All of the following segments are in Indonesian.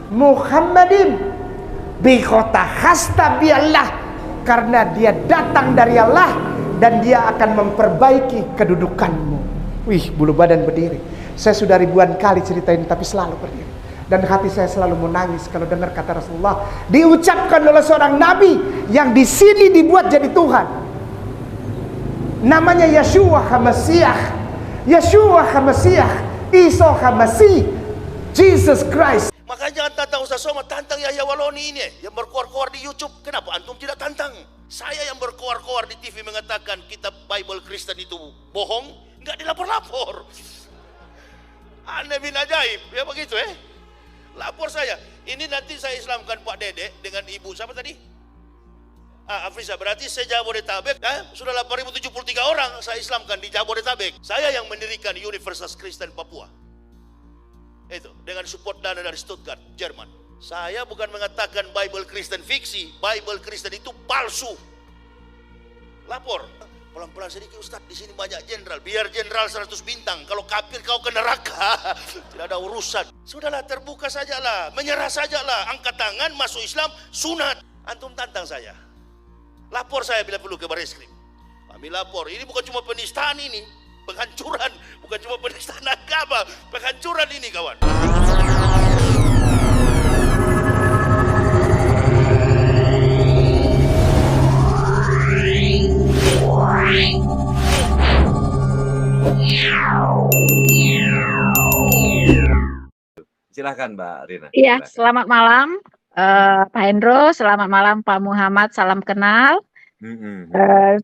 Muhammadin bi kota hasta biallah, karena dia datang dari Allah dan dia akan memperbaiki kedudukanmu. Wih, bulu badan berdiri. Saya sudah ribuan kali cerita ini tapi selalu berdiri. Dan hati saya selalu menangis kalau dengar kata Rasulullah diucapkan oleh seorang nabi yang di sini dibuat jadi Tuhan. Namanya Yeshua HaMashiach. Yeshua HaMashiach, Isa HaMasih, Jesus Christ. Makanya jangan tantang Ustaz Somad, tantang Yahya Waloni ini yang berkoar-koar di YouTube. Kenapa antum tidak tantang? Saya yang berkoar-koar di TV mengatakan kitab Bible Kristen itu bohong, nggak dilapor-lapor. Aneh bin ajaib, ya begitu Lapor saya. Ini nanti saya Islamkan Pak Dede dengan ibu siapa tadi? Afrisa, berarti saya Jabodetabek, sudah 8.073 orang saya Islamkan di Jabodetabek. Saya yang mendirikan Universitas Kristen Papua. Itu dengan support dana dari Stuttgart, Jerman. Saya bukan mengatakan Bible Kristen fiksi, Bible Kristen itu palsu. Lapor. Pelan-pelan sedikit Ustaz, di sini banyak jenderal. Biar jenderal 100 bintang. Kalau kafir kau ke neraka. Tidak ada urusan. Sudahlah, terbuka sajalah, menyerah sajalah, angkat tangan, masuk Islam, sunat. Antum tantang saya. Lapor saya bila perlu ke Bareskrim. Kami lapor. Ini bukan cuma penistaan ini, penghancuran, bukan cuma penistaan agama, penghancuran ini kawan. Silahkan Mbak Rina. Iya, Silahkan. selamat malam Pak Hendro, selamat malam Pak Muhammad, salam kenal.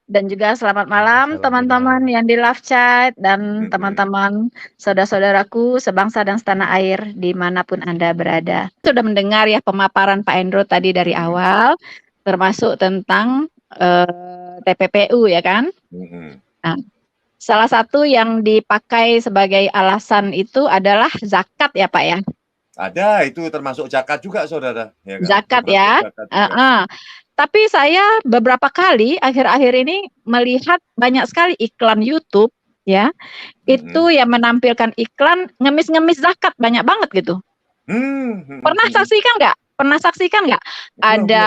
Dan juga selamat malam teman-teman yang di live chat dan teman-teman saudara-saudaraku sebangsa dan setanah air dimanapun Anda berada. Sudah mendengar ya pemaparan Pak Hendro tadi dari awal, termasuk tentang TPPU ya kan? Nah, salah satu yang dipakai sebagai alasan itu adalah zakat ya Pak ya? Ada, itu termasuk zakat juga saudara. Ya kan? Zakat ya. Tapi saya beberapa kali akhir-akhir ini melihat banyak sekali iklan YouTube ya, itu yang menampilkan iklan ngemis-ngemis zakat banyak banget gitu. Pernah saksikan nggak? Pernah saksikan nggak? Ada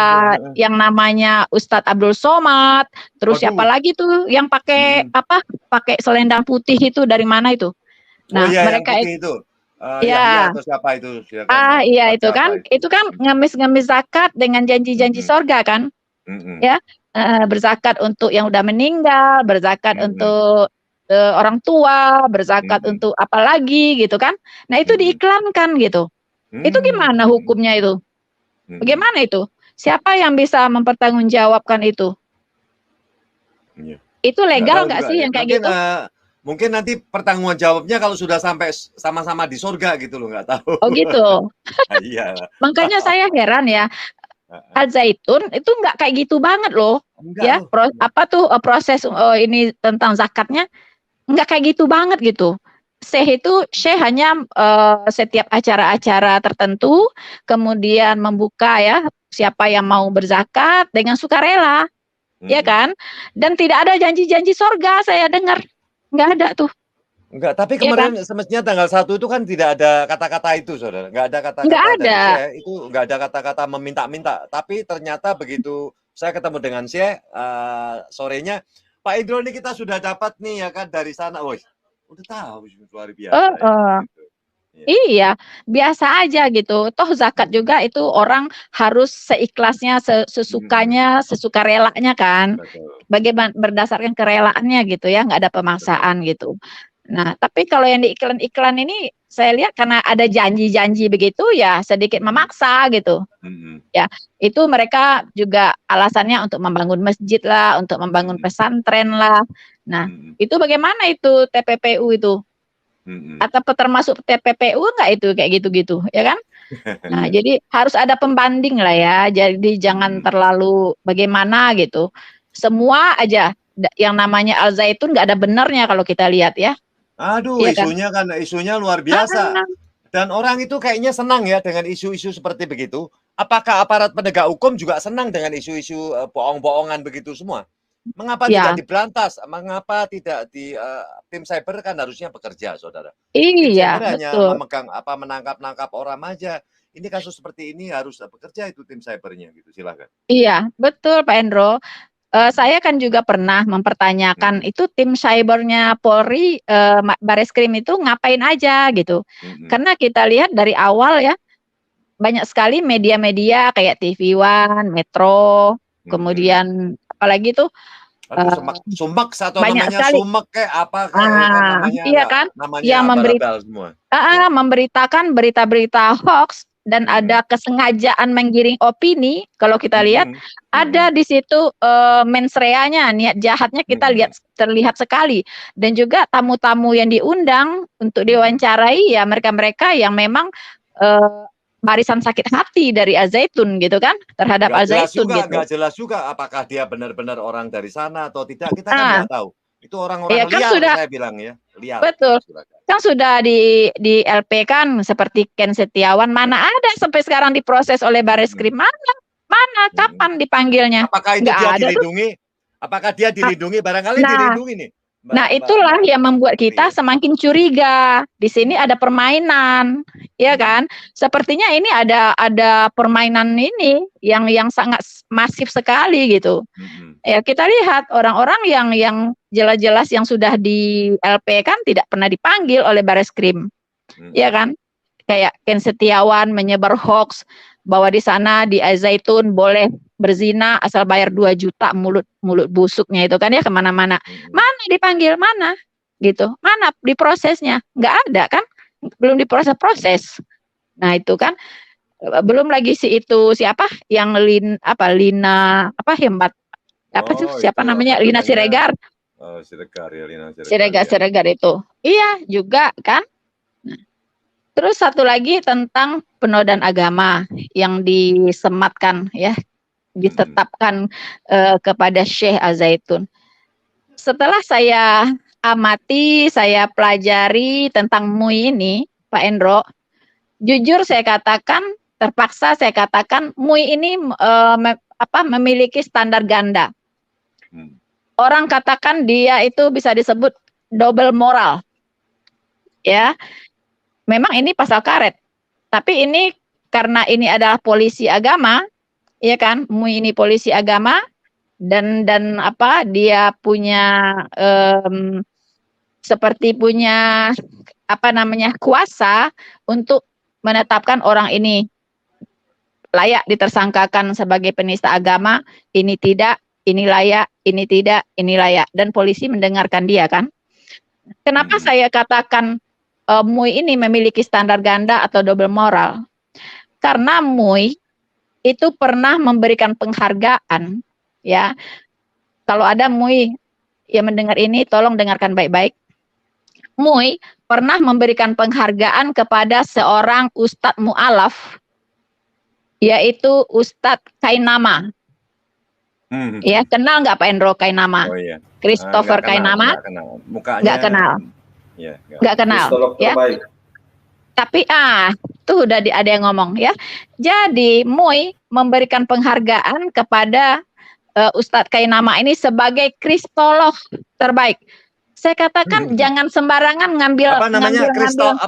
yang namanya Ustadz Abdul Somad, terus siapa lagi tuh yang pakai pakai selendang putih itu dari mana itu? Nah, mereka itu. Ya, atau siapa itu? Iya itu kan, itu kan ngemis-ngemis zakat dengan janji-janji sorga kan, ya berzakat untuk yang udah meninggal, berzakat untuk orang tua, berzakat untuk apa lagi gitu kan? Nah itu diiklankan gitu. Itu gimana hukumnya itu? Bagaimana itu? Siapa yang bisa mempertanggungjawabkan itu? Itu legal nggak sih yang kayak gitu? Mungkin nanti pertanggungan jawabnya kalau sudah sampai sama-sama di surga gitu loh, nggak tahu. Oh gitu. Iya. Makanya saya heran ya, Al-Zaitun itu nggak kayak gitu banget loh. Enggak, Proses ini tentang zakatnya nggak kayak gitu banget gitu. Syekh hanya setiap acara-acara tertentu kemudian membuka ya siapa yang mau berzakat dengan sukarela, ya kan? Dan tidak ada janji-janji sorga saya dengar. Nggak ada tuh. Enggak, tapi kemarin semestinya tanggal 1 itu kan tidak ada kata-kata itu, saudara. Nggak ada kata-kata. Nggak ada. Itu nggak ada kata-kata meminta-minta. Tapi ternyata begitu saya ketemu dengan Syekh sorenya, Pak Indro ini kita sudah dapat nih ya kan dari sana. Woi, udah tahu luar biasa. Iya, biasa aja gitu. Toh zakat juga itu orang harus seikhlasnya, sesukanya, sesukarelanya kan. Bagaimana berdasarkan kerelaannya gitu ya, nggak ada pemaksaan gitu. Nah, tapi kalau yang di iklan-iklan ini saya lihat karena ada janji-janji begitu ya sedikit memaksa gitu. Ya, itu mereka juga alasannya untuk membangun masjid lah, untuk membangun pesantren lah. Nah, itu bagaimana itu TPPU itu? Atau termasuk TPPU enggak itu kayak gitu-gitu ya kan? Nah jadi harus ada pembanding lah ya, jadi jangan terlalu bagaimana gitu, semua aja yang namanya Al-Zaitun nggak ada benarnya kalau kita lihat ya. Aduh ya isunya kan isunya luar biasa dan orang itu kayaknya senang ya dengan isu-isu seperti begitu. Apakah aparat penegak hukum juga senang dengan isu-isu bohong-bohongan begitu semua? Mengapa tidak diberantas? Mengapa tidak di tim cyber kan harusnya bekerja, saudara? Iya, tim cyber hanya memegang menangkap orang aja. ini kasus seperti ini harus bekerja itu tim cybernya gitu. Silakan. Iya, betul Pak Endro. Saya kan juga pernah mempertanyakan itu tim cybernya Polri, Bareskrim itu ngapain aja gitu. Karena kita lihat dari awal ya, banyak sekali media-media kayak TV One, Metro, kemudian apalagi tuh Sumak atau banyak namanya sekali. Sumek kayak apa kayak namanya iya kan? namanya Yang abal-abal semua. Memberitakan berita-berita hoax dan ada kesengajaan menggiring opini. Kalau kita lihat ada di situ mens reanya, niat jahatnya kita terlihat sekali. Dan juga tamu-tamu yang diundang untuk diwawancarai ya mereka-mereka yang memang barisan sakit hati dari Al-Zaitun gitu kan, terhadap Al-Zaitun gitu. Nggak jelas juga apakah dia benar-benar orang dari sana atau tidak, kita kan nggak tahu. Itu orang-orang ya, kan liar sudah, saya bilang ya, liar. Betul. Kan sudah di LP kan seperti Ken Setiawan, mana ada sampai sekarang diproses oleh Bareskrim, mana kapan dipanggilnya? Apakah itu dia dilindungi? Apakah dia dilindungi? Barangkali dilindungi nih. Nah, itulah yang membuat kita semakin curiga. Di sini ada permainan, ya kan? Sepertinya ini ada permainan ini yang sangat masif sekali gitu. Ya, kita lihat orang-orang yang jelas-jelas yang sudah di LP kan tidak pernah dipanggil oleh Bareskrim. Ya kan? Kayak Ken Setiawan menyebar hoax bahwa di sana di Al-Zaitun boleh berzina asal bayar 2 juta, mulut busuknya itu kan ya kemana-mana. Mana dipanggil, mana gitu, mana diprosesnya, nggak ada kan, belum diproses. Nah itu kan belum lagi siapa yang Lina siapa namanya, Lina Siregar. Oh, Siregar ya, Lina Siregar itu. Iya juga kan. Terus satu lagi tentang penodaan agama yang disematkan ya, ditetapkan kepada Syekh Al-Zaitun. Setelah saya amati, saya pelajari tentang MUI ini, Pak Endro, jujur saya katakan, terpaksa saya katakan MUI ini memiliki standar ganda. Orang katakan dia itu bisa disebut double moral. Ya. Memang ini pasal karet, tapi ini karena ini adalah polisi agama, ya kan, MUI ini polisi agama dan dia punya seperti punya kuasa untuk menetapkan orang ini layak ditersangkakan sebagai penista agama, ini tidak, ini layak, ini tidak, ini layak, dan polisi mendengarkan dia kan. Kenapa saya katakan MUI ini memiliki standar ganda atau double moral? Karena MUI itu pernah memberikan penghargaan, ya. Kalau ada MUI yang mendengar ini, tolong dengarkan baik-baik. MUI pernah memberikan penghargaan kepada seorang Ustadz Mu'alaf, yaitu Ustadz Kainama. Ya, kenal nggak Pak Endro Kainama? Oh iya. Christopher Kainama? Nggak kenal. Ya, nggak kenal, ya. Tapi tuh udah ada yang ngomong ya. Jadi MUI memberikan penghargaan kepada Ustadz Kainama ini sebagai kristolog terbaik. Saya katakan jangan sembarangan ngambil apa namanya kristolog.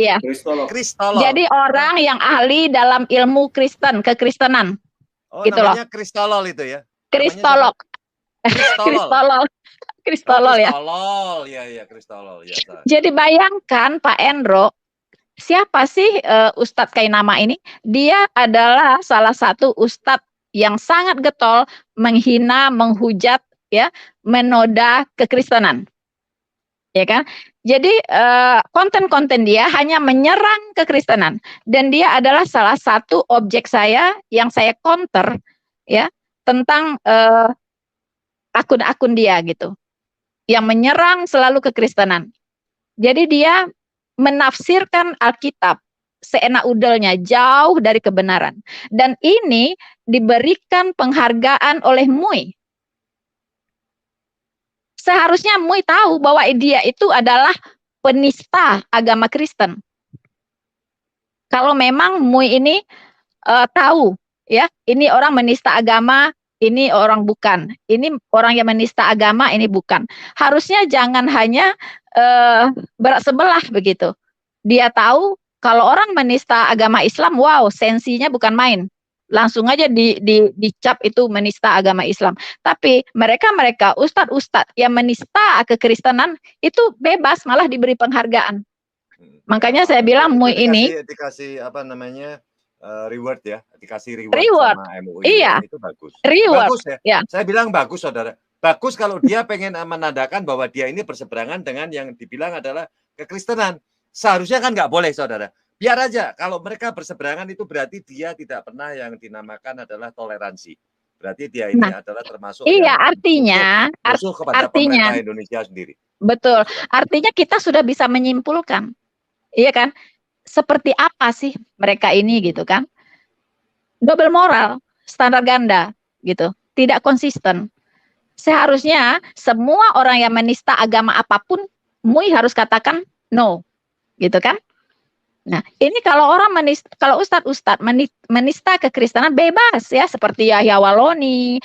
Iya. Kristolog. Jadi orang yang ahli dalam ilmu Kristen, kekristenan. Oh, gitu namanya kristolog itu ya. Kristolog. Kristolol ya. Kristolol ya. Jadi bayangkan Pak Endro, siapa sih Ustadz Kainama ini? Dia adalah salah satu ustadz yang sangat getol menghina, menghujat, ya, menoda kekristenan, ya kan? Jadi konten-konten dia hanya menyerang kekristenan, dan dia adalah salah satu objek saya yang saya counter, ya, tentang akun-akun dia gitu, yang menyerang selalu kekristenan. Jadi dia menafsirkan Alkitab seenak udelnya, jauh dari kebenaran. Dan ini diberikan penghargaan oleh MUI. Seharusnya MUI tahu bahwa dia itu adalah penista agama Kristen. Kalau memang MUI ini tahu, ya, ini orang menista agama, ini orang bukan, ini orang yang menista agama, ini bukan. Harusnya jangan hanya berat sebelah begitu. Dia tahu kalau orang menista agama Islam, wow, sensinya bukan main. Langsung aja dicap itu menista agama Islam. Tapi mereka ustadz-ustadz yang menista kekristenan itu bebas, malah diberi penghargaan. Makanya saya bilang MUI ini dikasih apa namanya reward ya, dikasih reward sama MUI. Iya, Itu bagus. Reward. Bagus ya. Ya. Saya bilang bagus, saudara. Bagus kalau dia pengen menandakan bahwa dia ini berseberangan dengan yang dibilang adalah kekristenan. Seharusnya kan nggak boleh, saudara. Biar aja, kalau mereka berseberangan itu berarti dia tidak pernah yang dinamakan adalah toleransi. Berarti dia ini adalah termasuk iya, artinya musuh kepada pemerintah Indonesia sendiri. Betul. Artinya kita sudah bisa menyimpulkan. Iya kan? Seperti apa sih mereka ini gitu kan? Double moral, standar ganda gitu. Tidak konsisten. Seharusnya semua orang yang menista agama apapun, MUI harus katakan no. Gitu kan? Nah, ini kalau orang kalau ustadz-ustadz menista kekristenan bebas ya, seperti Yahya Waloni,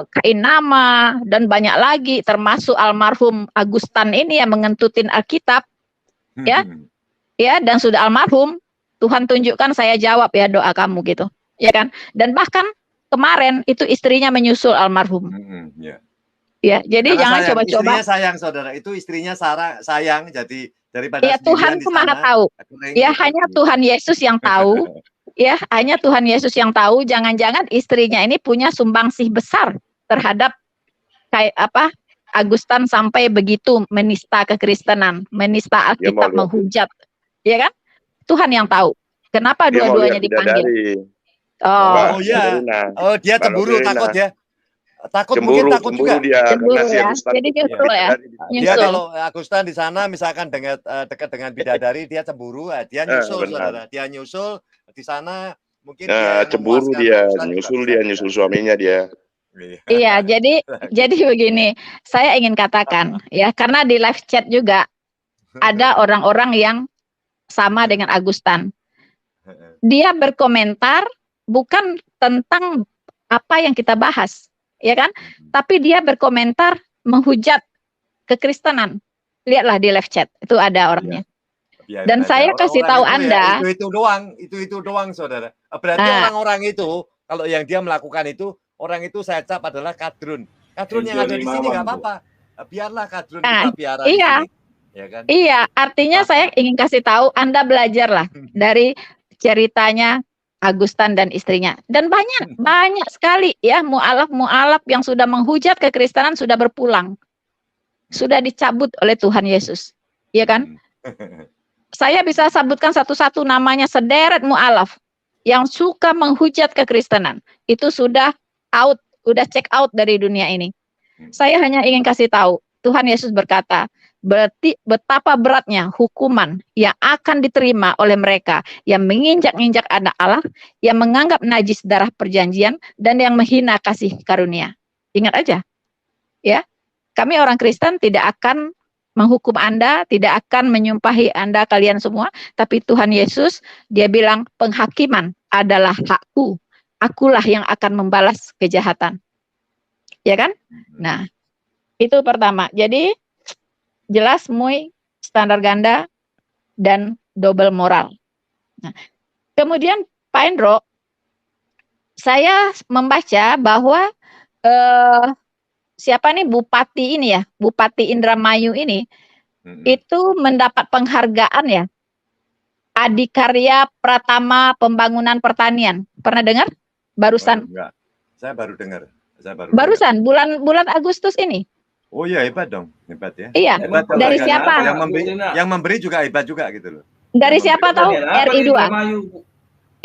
Kain Nama, dan banyak lagi, termasuk almarhum Agustan ini yang mengentutin Alkitab, ya, dan sudah almarhum. Tuhan tunjukkan, saya jawab ya doa kamu gitu, ya kan? Dan bahkan kemarin itu istrinya menyusul almarhum. Ya, jadi karena jangan coba-coba. Istrinya sayang, saudara. Itu istrinya sayang, jadi daripada ya Tuhan itu maha tahu. Ya hanya Tuhan Yesus yang tahu. Ya hanya Tuhan Yesus yang tahu. Jangan-jangan istrinya ini punya sumbangsih besar terhadap kayak apa Agustan sampai begitu menista kekristenan, menista Alkitab, menghujat, ya kan? Tuhan yang tahu. Kenapa dua-duanya dipanggil? Oh iya. Oh dia cemburu, takut ya. Mungkin takut juga dia ya. Jadi nyusul ya. Dia kalau Agustan di sana misalkan dekat dengan bidadari, dia cemburu, dia nyusul, saudara. Dia nyusul di sana mungkin dia cemburu, dia nyusul suaminya dia. Iya, jadi begini, saya ingin katakan ya, karena di live chat juga ada orang-orang yang sama dengan Agustan. Dia berkomentar bukan tentang apa yang kita bahas, ya kan? Tapi dia berkomentar menghujat kekristenan. Lihatlah di live chat, itu ada orangnya. Ya, dan saya kasih tahu Anda. Itu doang, saudara. Berarti orang-orang itu, kalau yang dia melakukan itu, orang itu saya cap adalah kadrun. Kadrun yang ada di sini nggak apa-apa. Biarlah kadrun kita biara di sini. Ya kan? Iya, artinya saya ingin kasih tahu, Anda belajarlah dari ceritanya Agustan dan istrinya. Dan banyak sekali ya mu'alaf yang sudah menghujat kekristenan sudah berpulang. Sudah dicabut oleh Tuhan Yesus. Iya kan? Saya bisa sebutkan satu-satu namanya, sederet mu'alaf yang suka menghujat kekristenan. Itu sudah out, udah check out dari dunia ini. Saya hanya ingin kasih tahu, Tuhan Yesus berkata, berarti betapa beratnya hukuman yang akan diterima oleh mereka yang menginjak-injak anak Allah, yang menganggap najis darah perjanjian, dan yang menghina kasih karunia. Ingat aja, ya, kami orang Kristen tidak akan menghukum Anda, tidak akan menyumpahi Anda kalian semua, tapi Tuhan Yesus, dia bilang penghakiman adalah hakku, akulah yang akan membalas kejahatan. Ya kan? Nah, itu pertama. Jadi jelas MUI standar ganda dan double moral. Nah, kemudian Pak Endro, saya membaca bahwa siapa nih Bupati ini ya, Bupati Indramayu ini itu mendapat penghargaan ya, Adikarya Pratama Pembangunan Pertanian. Pernah dengar? Barusan. Enggak. Saya baru dengar. Barusan bulan Agustus ini. Oh iya, hebat dong, hebat ya. Iya. Hebat dari siapa? Yang memberi juga hebat juga gitu loh. Dari siapa tahu? RI2.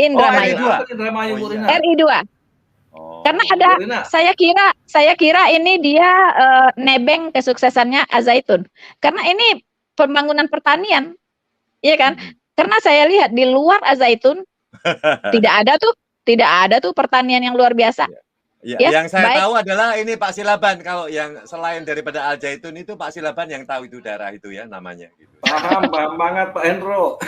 Indramayu. RI2. Karena ada, saya kira ini dia nebeng kesuksesannya Al-Zaitun. Karena ini pembangunan pertanian, iya kan? Karena saya lihat di luar Al-Zaitun tidak ada tuh pertanian yang luar biasa. Ya, yang saya tahu adalah ini Pak Silaban. Kalau yang selain daripada Al-Zaitun itu Pak Silaban yang tahu itu daerah itu ya namanya. Gitu. Paham banget Pak Hendro.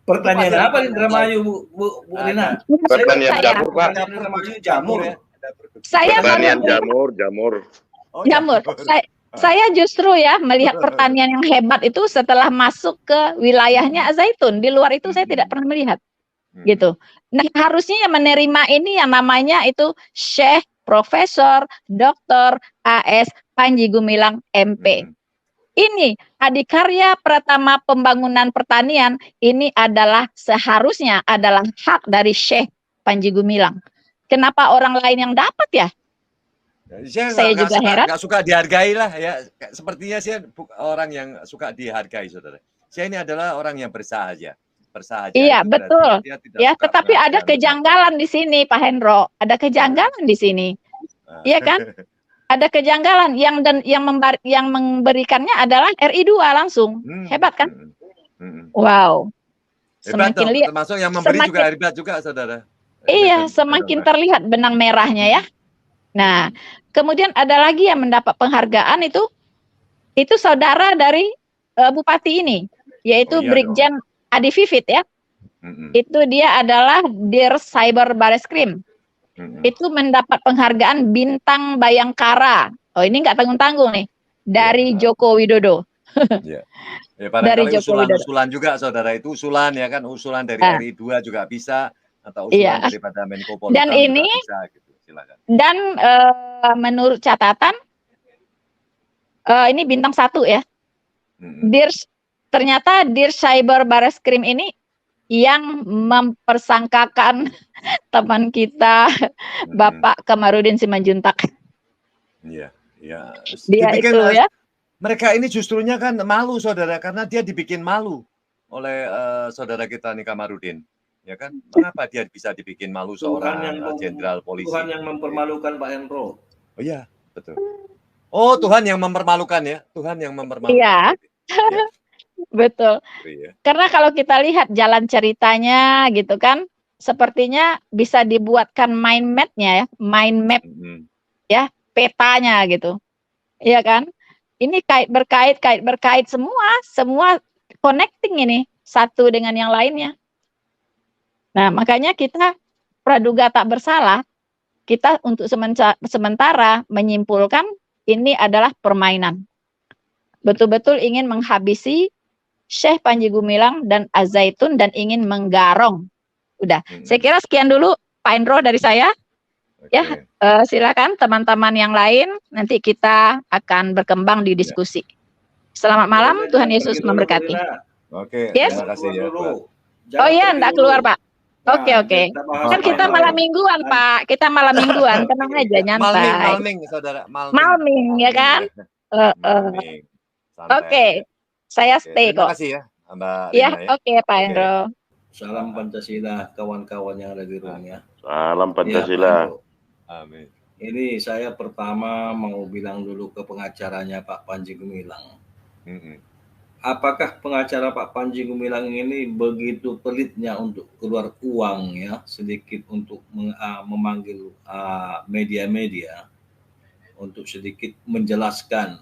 Pertanian apa di Indramayu, Bu Rina? Pertanian jamur, Pak. Jamur ya. Pertanian jamur. Jamur. Saya justru ya melihat pertanian yang hebat itu setelah masuk ke wilayahnya Zaitun. Di luar itu saya tidak pernah melihat. Gitu. Nah, harusnya yang menerima ini yang namanya itu Syekh Profesor Dr. AS Panji Gumilang MP. Ini adikarya pertama pembangunan pertanian ini adalah seharusnya adalah hak dari Syekh Panji Gumilang. Kenapa orang lain yang dapat ya? Saya juga heran. Nggak suka dihargai lah ya. Sepertinya saya orang yang suka dihargai, saudara. Saya ini adalah orang yang bersahaja. Iya, betul. Ya, tetapi ada kejanggalan di sini, Pak Hendro. Ada kejanggalan di sini. Iya kan? Ada kejanggalan yang memberikannya adalah RI2 langsung. Hebat kan? Wow. Semakin lihat termasuk yang memberi juga hebat juga, saudara. Iya, semakin terlihat benang merahnya ya. Nah, kemudian ada lagi yang mendapat penghargaan itu saudara dari bupati ini, yaitu Brigjen Adi Vivit ya. Itu dia adalah Dir Cyber Bareskrim. Itu mendapat penghargaan Bintang Bayangkara. Oh, ini nggak tanggung-tanggung nih. Dari Joko Widodo. Ya, dari usulan juga, saudara. Itu usulan ya kan, usulan dari RI2 juga bisa, atau usulan daripada Menko Polhukam dan ini juga bisa gitu. Silakan. Dan menurut catatan ini bintang 1 ya. Ternyata Dir Cyber Bareskrim ini yang mempersangkakan teman kita Bapak Kamarudin Simanjuntak. Iya, iya. Dia itu ya. Mereka ini justrunya kan malu, saudara, karena dia dibikin malu oleh saudara kita nih Kamarudin. Ya kan? Kenapa dia bisa dibikin malu seorang jenderal polisi? Tuhan yang mempermalukan Pak Hendro. Oh iya, betul. Oh, Tuhan yang mempermalukan ya. Tuhan yang mempermalukan. Iya. Ya. Betul. Iya. Karena kalau kita lihat jalan ceritanya gitu kan, sepertinya bisa dibuatkan mind map-nya ya, mind map. Ya, petanya gitu. Iya kan? Ini berkait semua connecting ini satu dengan yang lainnya. Nah, makanya kita praduga tak bersalah, kita untuk sementara menyimpulkan ini adalah permainan. Betul-betul ingin menghabisi Syekh Panji Gumilang dan Az-Zaitun dan ingin menggarong. Udah, saya kira sekian dulu Pak Hendro dari saya. Ya, silakan teman-teman yang lain, nanti kita akan berkembang di diskusi. Selamat malam, Tuhan Yesus memberkati. Oke, yes? Terima kasih ya, Pak. Oh iya, enggak keluar, Pak. Oke. Kan kita malam mingguan, Pak. Kita malam mingguan, tenang aja, nyantai. Malming, saudara. Malming, ya kan? Oke, saya stay kok. Terima kasih ya, Mbak Rina, ya. Oke, Pak Hendro. Salam Pancasila, kawan-kawan yang ada di rumahnya. Salam Pancasila. Amin. Ini saya pertama mau bilang dulu ke pengacaranya Pak Panji Gumilang. Apakah pengacara Pak Panji Gumilang ini begitu pelitnya untuk keluar uang ya sedikit untuk memanggil media-media untuk sedikit menjelaskan?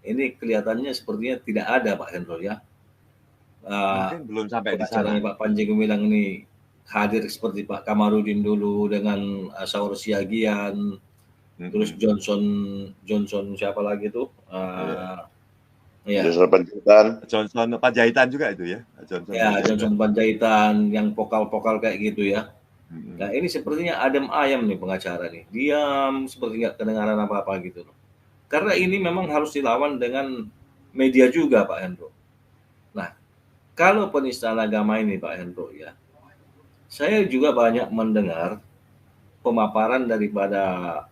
Ini kelihatannya sepertinya tidak ada Pak Hendro ya. Belum sampai di sana. Pak Panji Gumilang ini hadir seperti Pak Kamarudin dulu dengan Saur Siagian, terus Johnson siapa lagi tuh? Ya. Johnson Panjaitan juga itu ya. Johnson Panjaitan yang vokal-vokal kayak gitu ya. Nah ini sepertinya adem ayam nih pengacara nih, diam seperti nggak kedengaran apa-apa gitu loh. Karena ini memang harus dilawan dengan media juga Pak Hendro. Nah kalau penistaan agama ini Pak Hendro ya, saya juga banyak mendengar pemaparan daripada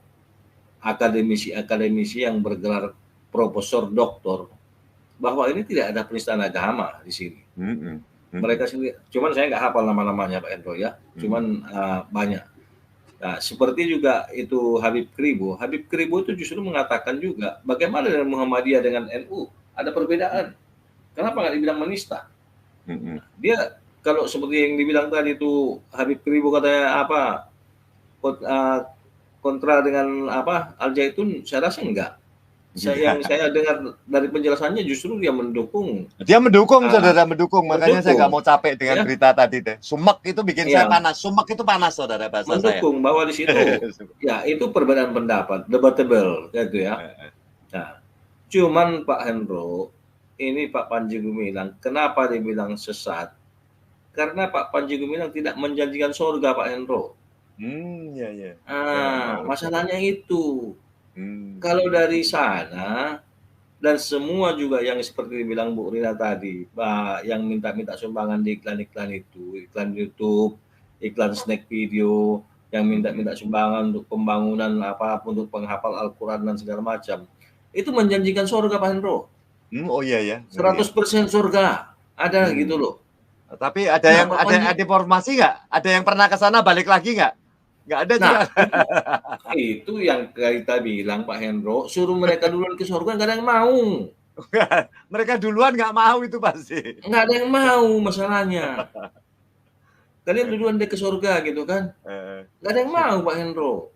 akademisi-akademisi yang bergelar profesor doktor bahwa ini tidak ada penistaan agama di sini. Mereka sendiri, cuman saya nggak hafal nama-namanya Pak Hendro ya, cuman banyak. Nah, seperti juga itu Habib Kribo. Habib Kribo itu justru mengatakan juga bagaimana dengan Muhammadiyah dengan NU ada perbedaan. Kenapa nggak dibilang menista? Dia kalau seperti yang dibilang tadi itu Habib Kribo katanya apa kontra dengan apa Al-Zaitun, saya rasa enggak. Yang saya dengar dari penjelasannya justru dia mendukung. Dia mendukung, saudara, mendukung. Makanya saya nggak mau capek dengan berita tadi deh. Sumek itu bikin saya panas. Sumek itu panas, saudara, bahasa mendukung, bahwa di situ ya itu perbedaan pendapat, debatable gitu ya. Nah, Cuman Pak Hendro, ini Pak Panji Gumilang, kenapa dibilang sesat? Karena Pak Panji Gumilang tidak menjanjikan surga, Pak Hendro. Ya. Masalahnya itu. Kalau dari sana, dan semua juga yang seperti dibilang Bu Rina tadi, yang minta-minta sumbangan di iklan-iklan itu, iklan YouTube, iklan snack video, yang minta-minta sumbangan untuk pembangunan apapun, untuk penghafal Al-Quran dan segala macam, itu menjanjikan surga, Pak Hendro. Oh iya ya. 100% surga. Ada gitu loh. Tapi ada yang ada informasi nggak? Ada yang pernah ke sana balik lagi nggak? Nggak ada juga. Itu yang kita bilang Pak Hendro, suruh mereka duluan ke surga nggak ada yang mau. Mereka duluan nggak mau itu pasti. Nggak ada yang mau masalahnya. Kalian duluan deh ke surga gitu kan? Nggak ada yang mau Pak Hendro.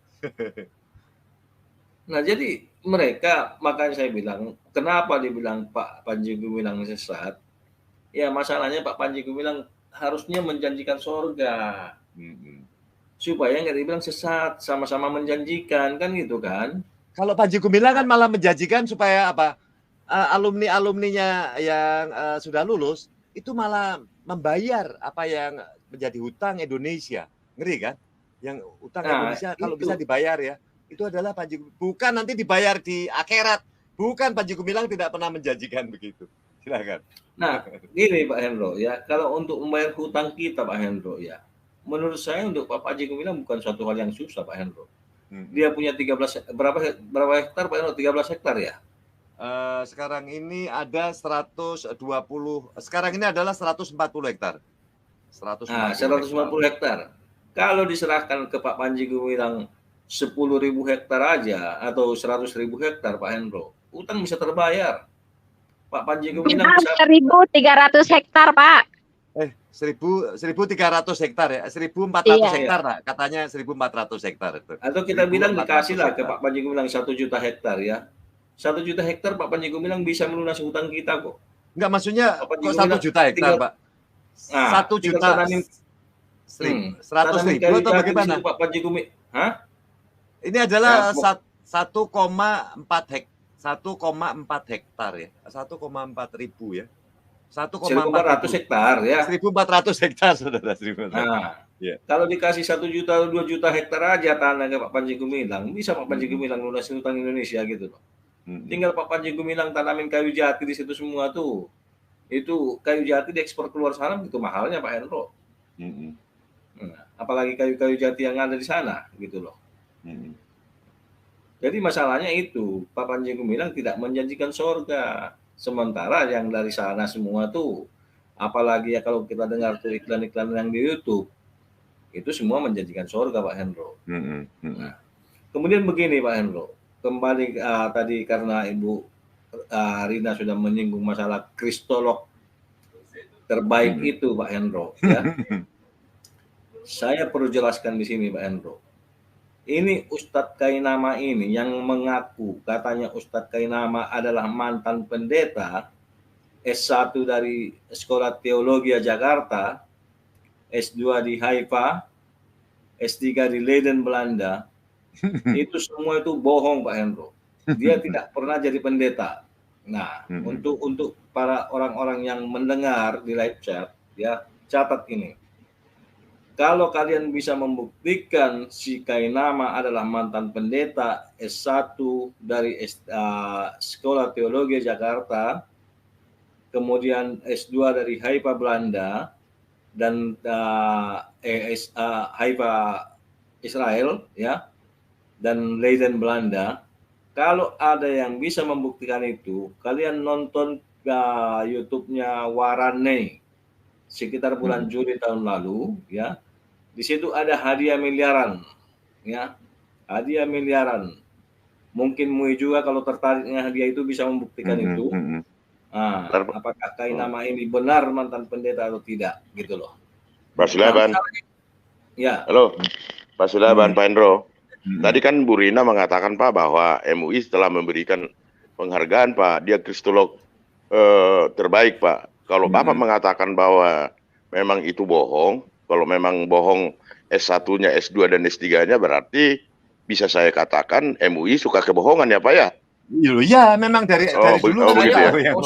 Nah jadi mereka, makanya saya bilang, kenapa dibilang Pak Panji Gumilang sesat? Ya masalahnya Pak Panji Gumilang harusnya menjanjikan surga. Supaya nggak dibilang sesat, sama-sama menjanjikan, kan gitu kan? Kalau Panji Gumilang kan malah menjanjikan supaya apa? Alumni-alumninya yang sudah lulus itu malah membayar apa yang menjadi hutang Indonesia. Ngeri kan? Yang hutang Indonesia kalau bisa dibayar ya. Itu adalah Panji, bukan nanti dibayar di akhirat. Bukan, Panji Gumilang tidak pernah menjanjikan begitu. Silakan. Nah, gini Pak Hendro ya, kalau untuk membayar hutang kita Pak Hendro ya, menurut saya untuk Pak Panji Gumilang bukan suatu hal yang susah Pak Hendro. Dia punya 13 berapa hektar Pak Hendro? 13 hektar ya? Sekarang ini ada 120. Sekarang ini adalah 140 hektar. 140 hektar. Kalau diserahkan ke Pak Panji Gumilang 10.000 hektar aja atau 100.000 hektar Pak Hendro, utang bisa terbayar. Pak Panji Gumilang 1.300 hektar Pak. 1.300 hektar ya, 1.400 hektar Pak. Katanya 1.400 hektar itu. Atau kita bilang dikasih lah ke Pak Panji Gumilang 1 juta hektar ya. 1 juta hektar Pak Panji Gumilang bisa melunasi hutang kita kok. Enggak, maksudnya kok 1 juta hektar Pak? 1 juta 100.000 atau bagaimana? Pak Panji Gumilang, Ini adalah 1,4 hektar ya. 1,4 ribu ya. 1.400 hektar ya. 1.400 hektar Saudara. Kalau dikasih 1 juta atau 2 juta hektar aja tanah ke Pak Panji Gumilang, bisa Pak Panji Gumilang lunasi hutang Indonesia gitu loh. Tinggal Pak Panji Gumilang tanamin kayu jati di situ semua tuh. Itu kayu jati diekspor keluar sana begitu mahalnya Pak Hendro. Apalagi kayu-kayu jati yang ada di sana gitu loh. Jadi masalahnya itu Pak Panji Gumilang tidak menjanjikan surga, sementara yang dari sana semua tuh, apalagi ya kalau kita dengar tuh iklan-iklan yang di YouTube, itu semua menjanjikan surga Pak Hendro. Nah, kemudian begini Pak Hendro, kembali tadi karena Ibu Rina sudah menyinggung masalah kristolog terbaik itu Pak Hendro, ya. Saya perlu jelaskan di sini Pak Hendro. Ini Ustadz Kainama ini yang mengaku katanya Ustadz Kainama adalah mantan pendeta, S1 dari Sekolah Teologi Jakarta, S2 di Haifa, S3 di Leiden, Belanda. Itu semua itu bohong Pak Hendro. Dia tidak pernah jadi pendeta. Nah, untuk para orang-orang yang mendengar di live chat, ya catat ini. Kalau kalian bisa membuktikan si Kainama adalah mantan pendeta S1 dari Sekolah Teologi Jakarta, kemudian S2 dari Haifa Belanda dan Haifa Israel ya, dan Leiden Belanda. Kalau ada yang bisa membuktikan itu, kalian nonton YouTube-nya Warane sekitar bulan Juli tahun lalu ya. Di situ ada hadiah miliaran, ya, hadiah miliaran. Mungkin Mui juga kalau tertarik dengan hadiah itu bisa membuktikan itu. Apakah Kainama ini benar mantan pendeta atau tidak, gitu loh. Pak Sulaban. Ya. Halo, Pak Sulaban, Pak Hendro. Tadi kan Bu Rina mengatakan Pak bahwa MUI setelah memberikan penghargaan Pak, dia kristolog terbaik Pak. Kalau Bapak mengatakan bahwa memang itu bohong, kalau memang bohong S1-nya, S2 dan S3-nya berarti bisa saya katakan MUI suka kebohongan ya Pak ya? Iya, memang dari dulu begitu saya ya. tahu yang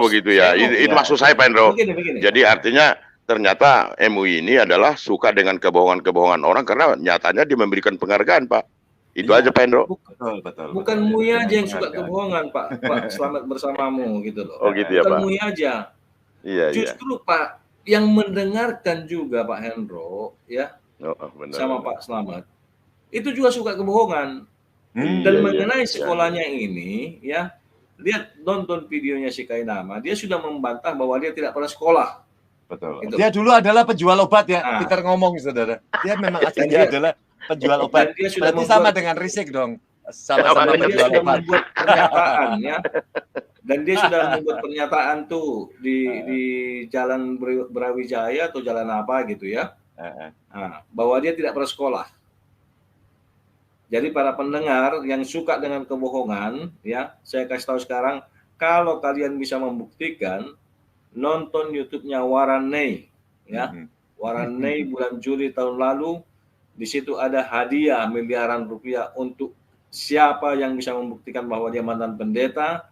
Begitu ya. Itu maksud saya, Pak Hendro. Begini. Jadi artinya ternyata MUI ini adalah suka dengan kebohongan-kebohongan orang karena nyatanya dia memberikan penghargaan, Pak. Itu aja, Pak Hendro. Betul. Bukan MUI aja yang suka kebohongan, Pak. Selamat bersamamu gitu loh. Oh gitu ya, bukan Pak. MUI aja. Iya. Justru Pak yang mendengarkan juga Pak Hendro ya, benar, sama Pak Slamet itu juga suka kebohongan. Dan mengenai sekolahnya ini ya, lihat nonton videonya si Kainama, dia sudah membantah bahwa dia tidak pernah sekolah. Betul. Gitu. Dia dulu adalah penjual obat ya, Peter ngomong saudara. Dia memang aslinya adalah penjual obat. Dia sudah sama dengan Risik dong. Sama-sama penjual obat. Membuat pernyataan ya. Dan dia sudah membuat pernyataan tuh di Jalan Brawijaya atau jalan apa gitu ya, bahwa dia tidak pernah sekolah. Jadi para pendengar yang suka dengan kebohongan, ya saya kasih tahu sekarang, kalau kalian bisa membuktikan, nonton YouTube-nya Waranei, ya, Waranei bulan Juli tahun lalu, di situ ada hadiah miliaran rupiah untuk siapa yang bisa membuktikan bahwa dia mantan pendeta.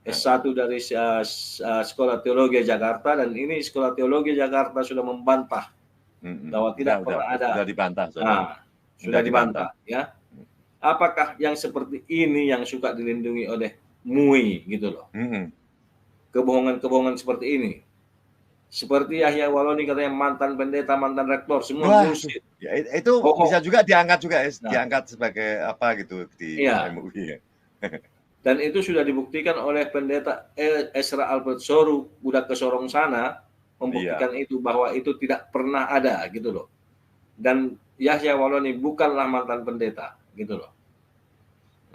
S1 dari Sekolah Teologi Jakarta, dan ini Sekolah Teologi Jakarta sudah membantah bahwa tidak pernah ada. Sudah dibantah. Sudah dibantah ya. Apakah yang seperti ini yang suka dilindungi oleh MUI gitu loh? Kebohongan-kebohongan seperti ini. Seperti Yahya Waloni katanya mantan pendeta, mantan rektor, semua bullshit. Ya, itu bisa juga diangkat juga diangkat sebagai apa gitu di MUI ya. Dan itu sudah dibuktikan oleh pendeta Ezra Albert Soru, budak ke Sorong sana, membuktikan itu bahwa itu tidak pernah ada gitu loh. Dan Yahya Waloni bukanlah mantan pendeta gitu loh.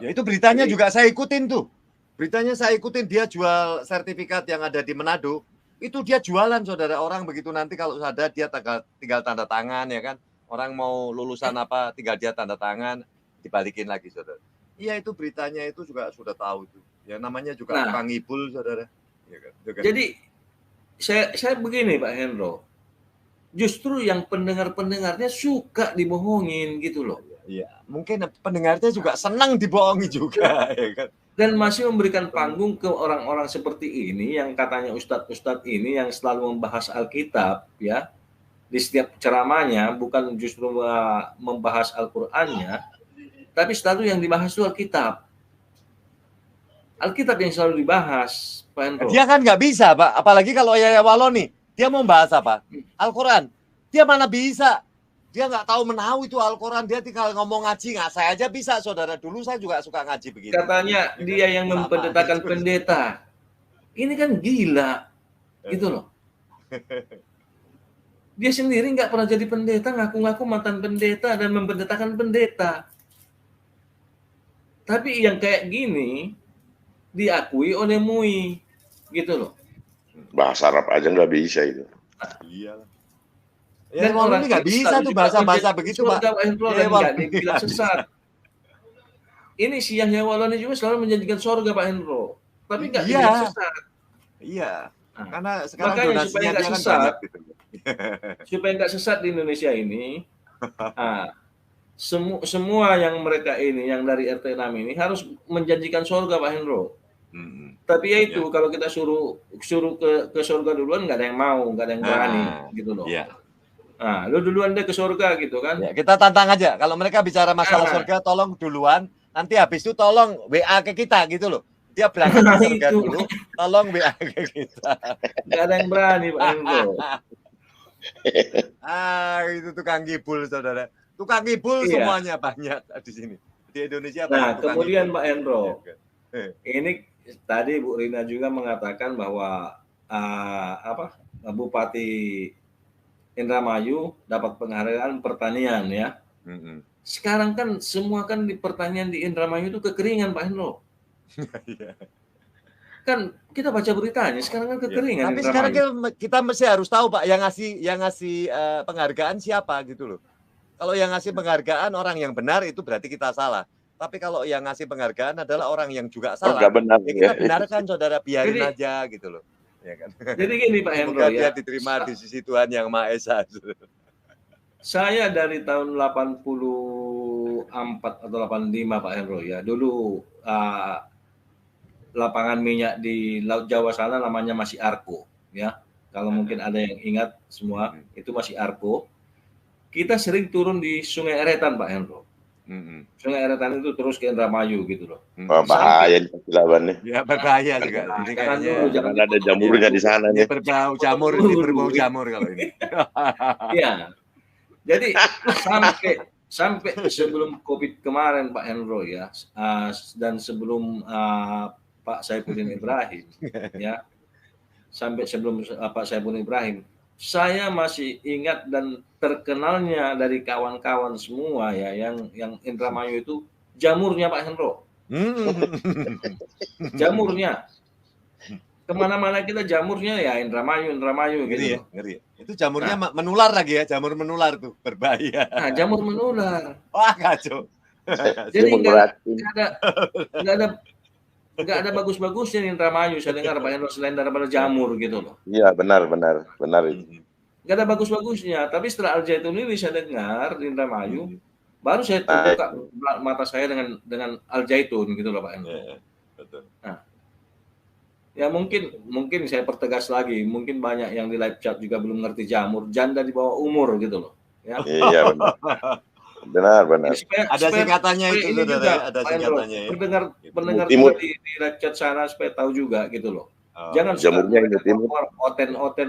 Ya itu beritanya juga saya ikutin tuh. Beritanya saya ikutin, dia jual sertifikat yang ada di Manado. Itu dia jualan saudara, orang begitu nanti kalau ada dia tinggal tanda tangan ya kan. Orang mau lulusan apa tinggal dia tanda tangan, dibalikin lagi saudara. Iya itu beritanya itu juga sudah tahu itu. Yang namanya juga tukang ngibul saudara. Ya kan? Jadi saya begini Pak Hendro. Justru yang pendengarnya suka dibohongin gitu loh. Iya, mungkin pendengarnya juga senang dibohongi juga ya kan. Dan masih memberikan panggung ke orang-orang seperti ini yang katanya ustadz-ustadz ini yang selalu membahas Alkitab ya. Di setiap ceramahnya bukan justru membahas Al-Qur'annya, tapi selalu yang dibahas itu Alkitab. Alkitab yang selalu dibahas, Pak Hendro. Dia kan nggak bisa, Pak. Apalagi kalau Yahya Waloni, dia mau bahas apa? Al-Quran. Dia mana bisa? Dia nggak tahu menahu itu Al-Quran. Dia tinggal ngomong ngaji. Nggak, saya aja bisa, saudara. Dulu saya juga suka ngaji begitu. Katanya dia yang mempendetakan pendeta. Ini kan gila, gitu loh. Dia sendiri nggak pernah jadi pendeta, ngaku-ngaku mantan pendeta dan mempendetakan pendeta. Tapi yang kayak gini diakui oleh MUI, gitu loh. Bahasa Arab aja nggak bisa itu. Iya. Dan orang ini nggak bisa tuh bahasa-bahasa begitu, Pak. Dia bilang sesat. Ini si Yahya Waloni juga selalu menjanjikan surga, Pak Hendro. Tapi nggak dibilang sesat. Iya. Karena sekarang makanya supaya nggak sesat, gitu. supaya nggak sesat di Indonesia ini, semua yang mereka ini, yang dari RT 6 ini harus menjanjikan surga, Pak Hendro. Tapi ya itu kalau kita suruh ke surga duluan nggak ada yang mau, nggak ada yang berani, gitu loh. Nah, lu duluan deh ke surga gitu kan? Ya, kita tantang aja. Kalau mereka bicara masalah surga, tolong duluan. Nanti habis itu tolong WA ke kita gitu loh. Dia berangkat ke surga dulu, tolong WA ke kita. Nggak ada yang berani, Pak Hendro. Itu tukang ngibul, saudara. Tukang ngibul semuanya banyak di sini. Di Indonesia banyak. Nah, kemudian Pak Hendro, ini tadi Bu Rina juga mengatakan bahwa Bupati Indramayu dapat penghargaan pertanian ya. Sekarang kan semua kan di pertanian di Indramayu itu kekeringan, Pak Hendro. Kan kita baca beritanya sekarang kan kekeringan. Tapi sekarang kita mesti harus tahu Pak yang ngasih penghargaan siapa gitu loh. Kalau yang ngasih penghargaan orang yang benar itu berarti kita salah. Tapi kalau yang ngasih penghargaan adalah orang yang juga salah, benar, ya kita benarkan saudara, biarin aja gitu loh. Ya kan? Jadi gini Pak Hendro ya. Dia diterima di sisi Tuhan yang Maha Esa. Saya dari tahun 84 atau 85 Pak Hendro ya. Dulu lapangan minyak di Laut Jawa sana namanya masih Arko, ya. Kalau mungkin ada yang ingat semua, itu masih Arko. Kita sering turun di Sungai Eretan, Pak Hendro. Sungai Eretan itu terus ke Indramayu gitu loh. Bahaya di lawannya. Ya berbahaya juga. Ini kayaknya jangan ada jamurnya di sana nih. Berbau jamur kalau ini. Iya. Jadi sampai sebelum COVID kemarin, Pak Hendro ya, dan sebelum Pak Saifuddin Ibrahim, ya, sampai sebelum Pak Saifuddin Ibrahim, saya masih ingat dan terkenalnya dari kawan-kawan semua ya, yang Indramayu itu jamurnya Pak Hendro. Jamurnya. Kemana-mana kita jamurnya ya Indramayu gitu. Ngeri. Itu jamurnya menular lagi ya, jamur menular tuh, berbahaya. Nah, jamur menular. Wah, kacau. Jadi nggak ada bagus-bagusnya di Indramayu, saya dengar Pak Hendro, selain daripada jamur gitu loh. Iya, benar itu. Nggak ada bagus-bagusnya, tapi setelah Al-Zaitun ini saya dengar di Indramayu, baru saya terbuka mata saya dengan Al-Zaitun gitu loh Pak Hendro. Betul. Nah, ya mungkin saya pertegas lagi, mungkin banyak yang di live chat juga belum ngerti jamur, janda di bawah umur gitu loh. Ya. Iya benar. Ada singkatannya itu saudara, ada singkatannya. Pendengar juga di live chat sana supaya tahu juga gitu loh. Jangan jamurnya ini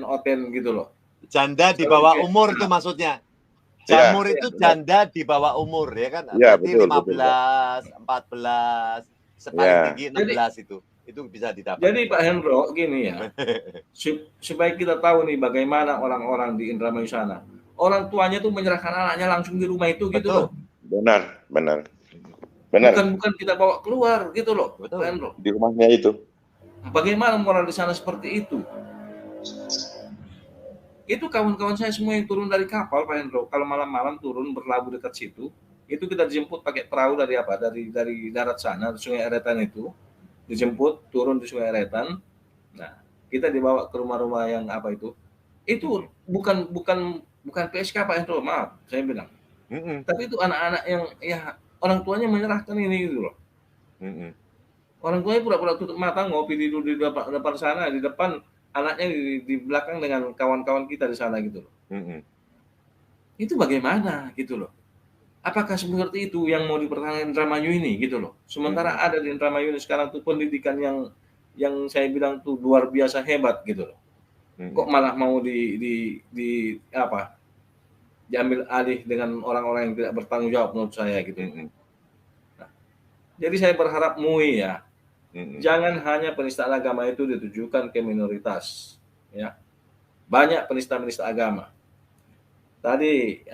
oten gitu loh. Janda di bawah umur itu maksudnya. Jamur itu janda di bawah umur ya kan? Iya, Berarti betul, 15, 14, sepaling tinggi 16 itu bisa didapat. Jadi Pak Hendro gini ya, supaya kita tahu nih bagaimana orang-orang di Indramayu sana, orang tuanya tuh menyerahkan anaknya langsung di rumah itu gitu loh. Benar. Bukan kita bawa keluar gitu loh. Betul. Pak Hendro. Di rumahnya itu. Bagaimana moral di sana seperti itu? Itu kawan-kawan saya semua yang turun dari kapal Pak Hendro, kalau malam-malam turun berlabuh dekat situ, itu kita dijemput pakai perahu dari darat sana, Sungai Eretan itu. Dijemput turun di Sungai Eretan. Nah, kita dibawa ke rumah-rumah yang apa itu bukan PSK Pak Hendro, maaf saya bilang. Tapi itu anak-anak yang ya orang tuanya menyerahkan ini gitu loh. Orang tuanya pura-pura tutup mata ngopi di depan sana, di depan anaknya di belakang dengan kawan-kawan kita di sana gitu loh. Itu bagaimana gitu loh. Apakah seperti itu yang mau dipertahankan Indramayu ini gitu loh. Sementara ada di Indramayu ini sekarang tuh pendidikan yang saya bilang tuh luar biasa hebat gitu loh. Kok malah mau diambil alih dengan orang-orang yang tidak bertanggung jawab menurut saya gitu. Nah, jadi saya berharap MUI ya, jangan hanya penistaan agama itu ditujukan ke minoritas ya. Banyak penista-penista agama. Tadi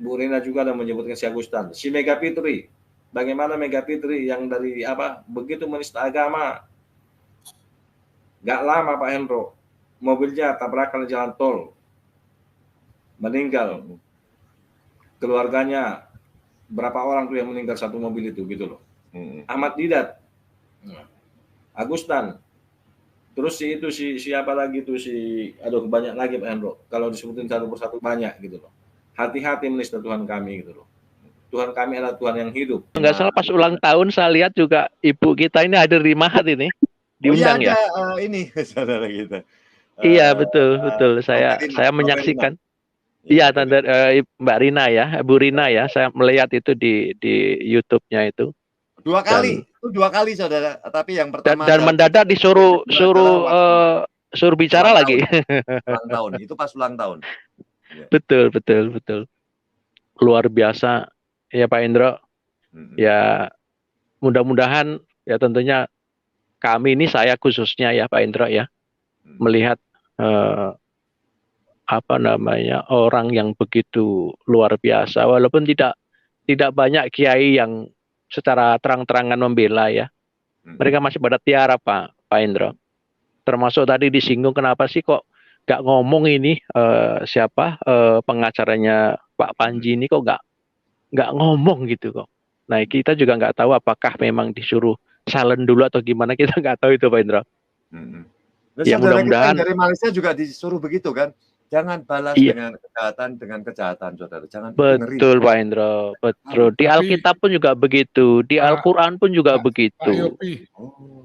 Bu Rina juga ada menyebutkan si Agustan, si Mega Fitri. Bagaimana Mega Fitri yang dari begitu menista agama, gak lama Pak Hendro, mobilnya tabrakan di jalan tol, meninggal. Keluarganya berapa orang tuh yang meninggal satu mobil itu gitu loh. Ahmad Didat, Agustan, terus siapa lagi tuh banyak lagi Pak Hendro. Kalau disebutin satu persatu banyak gitu loh. Hati-hati menista Tuhan kami gitu loh. Tuhan kami adalah Tuhan yang hidup. Enggak salah pas ulang tahun saya lihat juga ibu kita ini hadir di Mahat ini. Diundang ya? Ini saudara kita. Iya betul. Saya menyaksikan. Iya tante Mbak Rina ya, Bu Rina ya. Saya melihat itu di YouTube-nya itu. Dua kali saudara. Tapi yang pertama dan mendadak disuruh bicara lagi. Ulang tahun. Itu pas ulang tahun. Betul. Luar biasa ya Pak Indro. Ya mudah-mudahan ya tentunya kami ini, saya khususnya ya Pak Indro ya, melihat orang yang begitu luar biasa, walaupun tidak banyak kiai yang secara terang-terangan membela ya. Mereka masih pada tiara Pak Indro. Termasuk tadi disinggung kenapa sih kok gak ngomong ini pengacaranya Pak Panji ini kok gak ngomong gitu kok. Nah kita juga nggak tahu apakah memang disuruh silent dulu atau gimana, kita nggak tahu itu Pak Indra. Ya mudah-mudahan dari Malaysia juga disuruh begitu kan? Jangan balas Iya. dengan kejahatan, saudara. Jangan Betul, Pak Hendro. Betul. Di Alkitab pun juga begitu. Di Al-Quran pun juga Pak begitu. Yopi,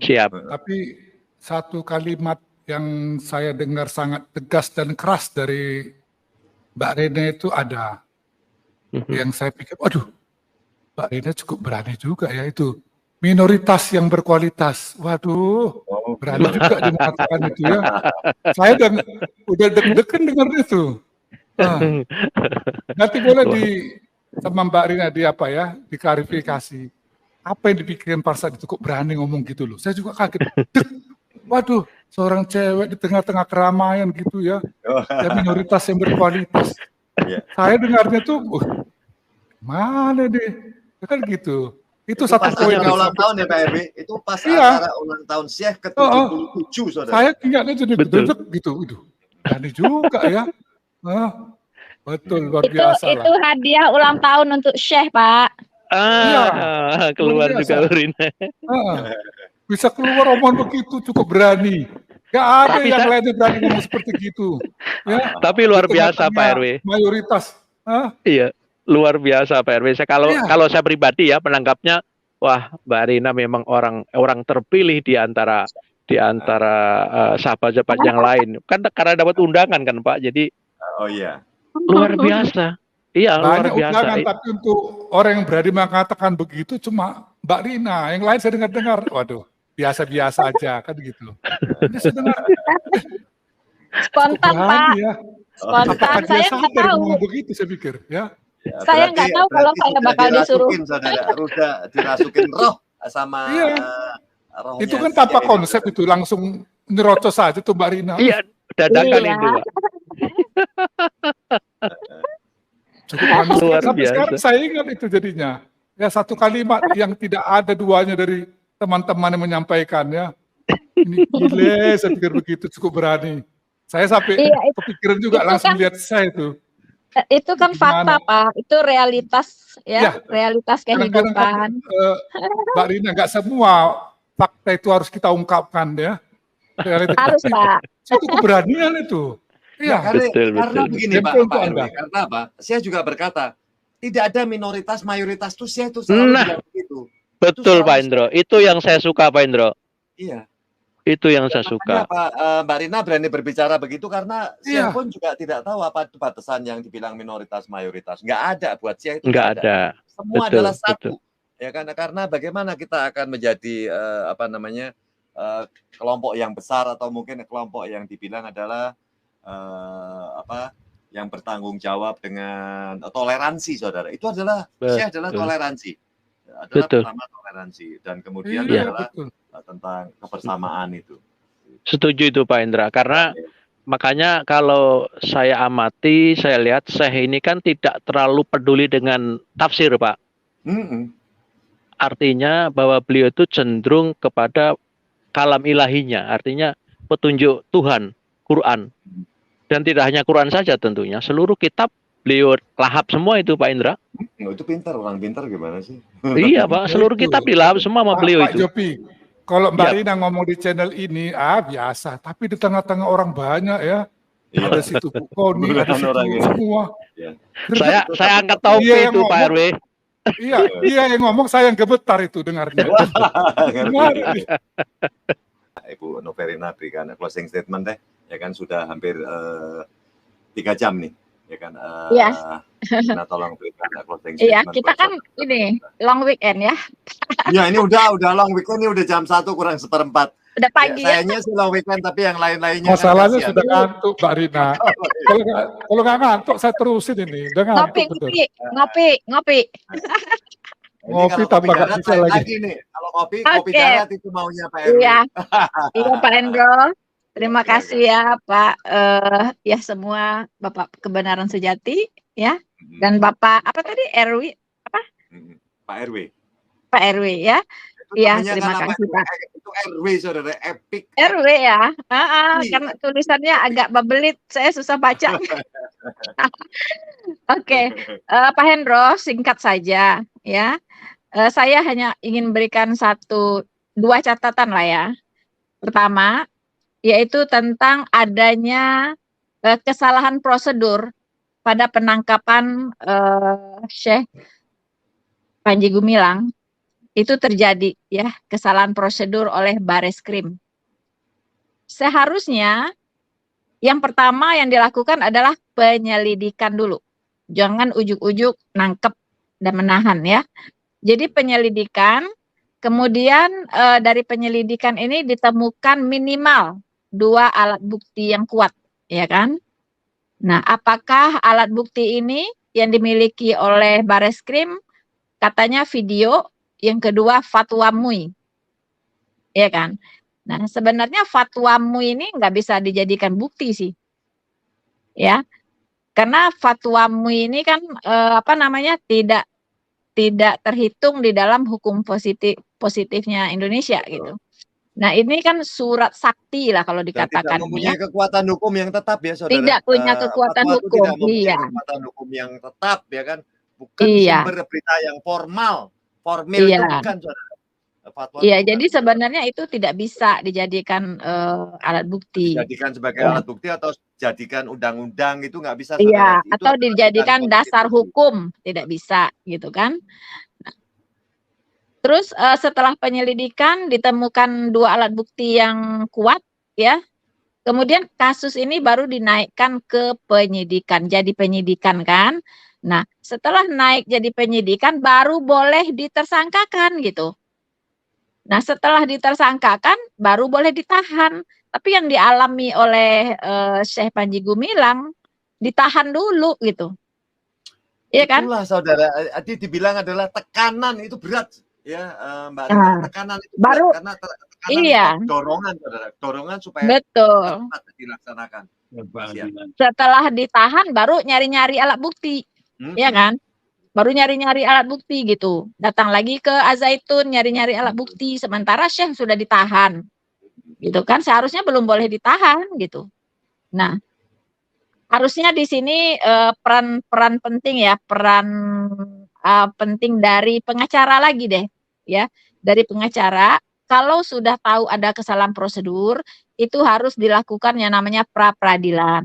Siap. tapi satu kalimat yang saya dengar sangat tegas dan keras dari Mbak Rene itu ada. Yang saya pikir, waduh, Mbak Rene cukup berani juga ya itu. Minoritas yang berkualitas. Waduh, berani juga dia mengatakan itu ya. Saya udah deg-degan dengar itu. Nanti boleh sama Mbak Rina diklarifikasi. Apa yang dipikirkan Pak Saad itu kok berani ngomong gitu loh. Saya juga kaget. Waduh, seorang cewek di tengah-tengah keramaian gitu ya. Ya minoritas yang berkualitas. Saya dengarnya tuh, mana deh. Kan gitu. Itu satu poin. Ulang tahun ya Pak RW. Itu pas acara ulang tahun Syekh ke-77, saudara. Saya ingatnya jadi bedek gitu. Berani juga ya. Betul, luar biasa Itu hadiah ulang tahun untuk Syekh, Pak. Keluar juga Rina. Bisa keluar omongan begitu, cukup berani. Gak ada yang lainnya berani ngomong seperti gitu. Ya. Tapi luar biasa Pak RW. Mayoritas. Iya. Luar biasa Pak RW. Kalau saya pribadi ya menanggapnya, wah Mbak Rina memang orang terpilih di antara sahabat-sahabat yang lain. Kan karena dapat undangan kan Pak. Jadi luar biasa. Iya, banyak luar biasa. Undangan, tapi untuk orang yang berani mengatakan begitu cuma Mbak Rina. Yang lain saya dengar, waduh, biasa-biasa aja kan gitu. Ini saya dengar. Spontan Pak. Ya. Spontan. Saya nggak tahu. Begitu saya pikir ya. Ya, saya nggak tahu kalau saya bakal disuruh. Udah dirasukin roh sama rohnya. Itu kan tanpa konsep itu, langsung nyerocos saja tuh Mbak Rina. Iya, dadakan itu Pak. Cukup luar biasa. Sampai sekarang saya ingat itu jadinya. Ya satu kalimat yang tidak ada duanya dari teman-teman yang menyampaikan ya. Ini gile, saya pikir begitu, cukup berani. Saya sampai kepikiran juga langsung lihat saya itu. Itu kan fakta Pak, itu realitas ya. Realitas kehidupan. Mbak Rina, nggak semua fakta itu harus kita ungkapkan ya. Harus Pak. Itu keberanian itu. Iya, karena begini Pak RW, karena apa? Saya juga berkata, tidak ada minoritas mayoritas tuh saya tuh selalu bilang begitu. Betul Pak Hendro, itu yang saya suka Pak Hendro. Iya. Itu yang saya suka. Mbak Rina berani berbicara begitu karena saya pun juga tidak tahu apa itu batasan yang dibilang minoritas mayoritas. Nggak ada buat saya itu. Nggak ada. Semua adalah satu. Ya karena bagaimana kita akan menjadi kelompok yang besar atau mungkin kelompok yang dibilang adalah yang bertanggung jawab dengan toleransi, saudara. Itu adalah toleransi. Adalah pertama toleransi dan kemudian adalah tentang kebersamaan itu. Setuju itu Pak Indra, karena makanya kalau saya amati, saya lihat Syekh ini kan tidak terlalu peduli dengan tafsir Pak. Artinya bahwa beliau itu cenderung kepada kalam ilahinya, artinya petunjuk Tuhan, Quran. Dan tidak hanya Quran saja tentunya, seluruh kitab beliau lahap semua itu Pak Indra. Itu pintar, orang pintar gimana sih? Iya Pak, seluruh kitab dilahap semua sama beliau Pak itu. Jopi, kalau Mbak Rina ngomong di channel ini, biasa. Tapi di tengah-tengah orang banyak ya. Ada situ Koni, ada situ semua. Saya angkat topi itu Pak RW. Iya, dia yang ngomong, saya yang gemetar itu dengarnya. Ibu Noverina berikan closing statement deh. Ya kan sudah hampir 3 jam nih. Ya kan, nah tolong berikan closing statement. Iya, kita kan ini long weekend ya. Ya ini udah long weekend, ini udah jam 1 kurang 1/4. Udah pagi ya. Sayangnya sih long weekend, tapi yang lain-lainnya. Masalahnya kan sudah ngantuk Mbak Rina. Kalau nggak ngantuk saya terusin ini. Ngopi. Ngopi tambah nggak bisa lagi. Nih. Kalau kopi darat itu maunya Pak RW. Iya Pak Endro. Terima kasih ya Pak, ya semua Bapak Kebenaran Sejati ya, dan Bapak apa tadi RW apa? Pak RW. Pak RW ya, iya terima kasih Pak. Itu RW saudara, epic. RW ya, karena tulisannya agak bebelit, saya susah baca. Oke, Pak Hendro singkat saja ya, saya hanya ingin berikan 2 catatan lah ya. Pertama, yaitu tentang adanya kesalahan prosedur pada penangkapan Syekh Panji Gumilang itu terjadi ya, kesalahan prosedur oleh Bareskrim. Seharusnya yang pertama yang dilakukan adalah penyelidikan dulu. Jangan ujuk-ujuk nangkep dan menahan ya. Jadi penyelidikan, kemudian dari penyelidikan ini ditemukan minimal 2 alat bukti yang kuat, ya kan? Nah, apakah alat bukti ini yang dimiliki oleh Bareskrim? Katanya video, yang kedua fatwa MUI, ya kan? Nah, sebenarnya fatwa MUI ini nggak bisa dijadikan bukti sih, ya, karena fatwa MUI ini kan tidak terhitung di dalam hukum positifnya Indonesia gitu. Nah, ini kan surat sakti lah kalau dikatakan. Tidak mempunyai kekuatan hukum yang tetap ya, saudara. Tidak punya kekuatan hukum, tidak mempunyai kekuatan hukum yang tetap ya kan. Bukan sumber berita yang formil itu bukan, saudara. Iya, jadi sebenarnya itu tidak bisa dijadikan alat bukti. Dijadikan sebagai alat bukti atau dijadikan undang-undang itu nggak bisa. Iya, atau dijadikan dasar hukum, tidak bisa gitu kan. Nah, terus setelah penyelidikan ditemukan 2 alat bukti yang kuat ya. Kemudian kasus ini baru dinaikkan ke penyidikan, jadi penyidikan kan. Nah, setelah naik jadi penyidikan baru boleh ditersangkakan gitu. Nah, setelah ditersangkakan baru boleh ditahan. Tapi yang dialami oleh Syekh Panji Gumilang ditahan dulu gitu. Iya kan? Itulah saudara, dibilang adalah tekanan itu berat ya, Mbak Rina. Tekanan itu berat baru, karena tekanan itu dorongan, saudara. Dorongan supaya cepat dilaksanakan. Setelah ditahan baru nyari-nyari alat bukti. Iya kan? Baru nyari-nyari alat bukti gitu. Datang lagi ke Azaitun nyari-nyari alat bukti. Sementara Syekh sudah ditahan. Gitu kan, seharusnya belum boleh ditahan gitu. Nah, harusnya di sini peran penting ya, penting dari pengacara lagi deh ya. Dari pengacara, kalau sudah tahu ada kesalahan prosedur, itu harus dilakukan yang namanya pra-peradilan.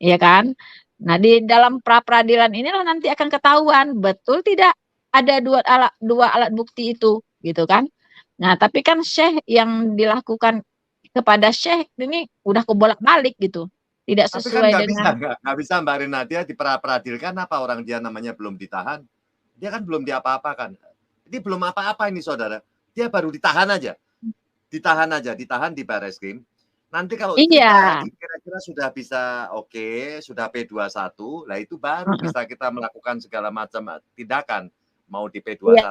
Iya kan? Nah, di dalam pra-peradilan inilah nanti akan ketahuan betul tidak ada dua alat bukti itu, gitu kan? Nah, tapi kan Syekh yang dilakukan kepada Syekh ini udah kebolak-balik gitu, tidak sesuai dengan. Nggak bisa Mbak Rina, dia diperadilkan apa orang dia namanya belum ditahan, dia kan belum diapa-apakan. Ini belum apa-apa ini saudara, dia baru ditahan aja, ditahan di Bareskrim. Nanti kalau kira-kira sudah bisa sudah P21, lah itu baru bisa kita melakukan segala macam tindakan, mau di P21. Ya,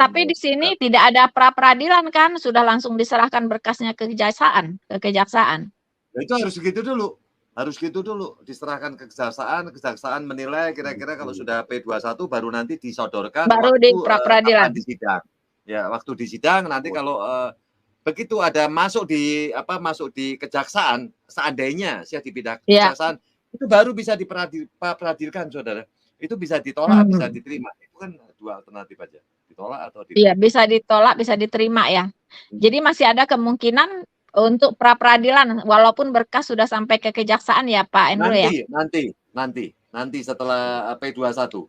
tapi di sini tidak ada pra-peradilan kan, sudah langsung diserahkan berkasnya ke kejaksaan. Nah, itu harus gitu dulu, diserahkan ke kejaksaan menilai kira-kira kalau sudah P21 baru nanti disodorkan baru di pra-peradilan di sidang. Ya, waktu di sidang nanti kalau begitu ada masuk di kejaksaan, seandainya saya dipindah ke kejaksaan, itu baru bisa diperadilkan, saudara. Itu bisa ditolak, bisa diterima. Itu kan 2 alternatif aja, ditolak atau diterima. Iya, bisa ditolak, bisa diterima ya. Jadi masih ada kemungkinan untuk pra-peradilan, walaupun berkas sudah sampai ke kejaksaan ya, Pak Endro ya. Nanti setelah P21.